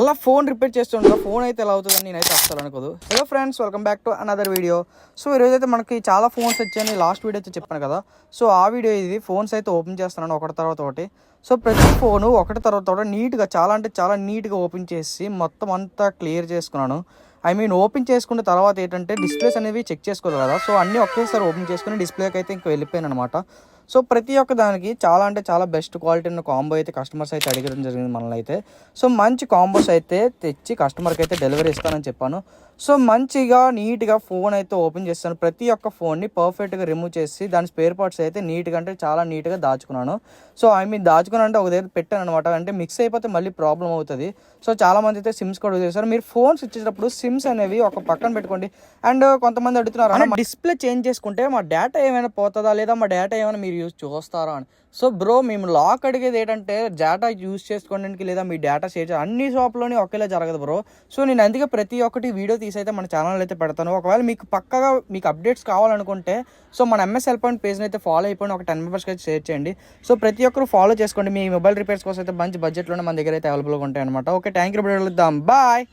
అలా phone repair చేస్తుండగా phone అయితే ఎలా అవుతుందని నేనైతే అస్సలు అనుకోదు. Hello friends, welcome back to another video. So ఈరోజైతే మనకి చాలా ఫోన్స్ వచ్చాయని లాస్ట్ వీడియో అయితే చెప్పాను కదా. సో ఆ వీడియో ఇది. ఫోన్స్ అయితే ఓపెన్ చేస్తున్నాను ఒకటి తర్వాత ఒకటి. సో ప్రతి ఫోను ఒకటి తర్వాత ఒకటి నీట్గా, చాలా అంటే చాలా నీట్గా ఓపెన్ చేసి మొత్తం అంతా క్లియర్ చేసుకున్నాను. ఓపెన్ చేసుకున్న తర్వాత ఏంటంటే డిస్ప్లేస్ అనేవి చెక్ చేసుకోవాలి కదా. సో అన్నీ ఒకేసారి ఓపెన్ చేసుకుని డిస్ప్లేకి అయితే ఇంక వెళ్ళిపోయాను అనమాట. సో ప్రతి ఒక్క దానికి చాలా అంటే చాలా బెస్ట్ క్వాలిటీ ఉన్న కాంబో అయితే కస్టమర్స్ అయితే అడగడం జరిగింది మనల్ని అయితే. సో మంచి కాంబోస్ అయితే తెచ్చి కస్టమర్కి అయితే డెలివరీ ఇస్తానని చెప్పాను. సో మంచిగా నీట్గా ఫోన్ అయితే ఓపెన్ చేస్తాను. ప్రతి ఒక్క ఫోన్ని పర్ఫెక్ట్గా రిమూవ్ చేసి దాని స్పేర్ పార్ట్స్ అయితే నీట్గా అంటే చాలా నీట్గా దాచుకున్నాను. సో దాచుకున్నాను అంటే ఒక దగ్గర పెట్టాను అనమాట. అంటే మిక్స్ అయిపోతే మళ్ళీ ప్రాబ్లం అవుతుంది. సో చాలామంది అయితే సిమ్స్ కూడా చేస్తారు. మీరు ఫోన్స్ ఇచ్చేటప్పుడు సిమ్స్ అనేవి ఒక పక్కన పెట్టుకోండి. అండ్ కొంతమంది అడుగుతున్నారు, డిస్ప్లే చేంజ్ చేసుకుంటే మా డేటా ఏమైనా పోతుందా, లేదా మా డేటా ఏమైనా మీరు యూజ్ చూస్తారా అని. సో బ్రో, మేము లాక్ అడిగేది ఏంటంటే డేటా యూజ్ చేసుకోవడానికి, లేదా మీ డేటా షేర్ అన్ని షాప్లోనే ఒకేలా జరగదు బ్రో. సో నేను అందుకే ప్రతి ఒక్కటి వీడియో తీసి అయితే మన ఛానల్ అయితే పెడతాను. ఒకవేళ మీకు పక్కగా మీకు అప్డేట్స్ కావాలనుకుంటే సో మన ఎంఎస్ హెల్ప్ పాయింట్ పేజ్ని అయితే ఫాలో అయిపోయి ఒక 10 మెంబర్స్కి అయితే షేర్ చేయండి. సో ప్రతి ఒక్కరు ఫాలో చేసుకోండి. మీ మొబైల్ రిపేర్స్ కోసం అయితే మంచి బడ్జెట్లోనే మన దగ్గర అయితే అవైలబుల్గా ఉంటాయి అనమాట. Okay, thank you. బాయ్.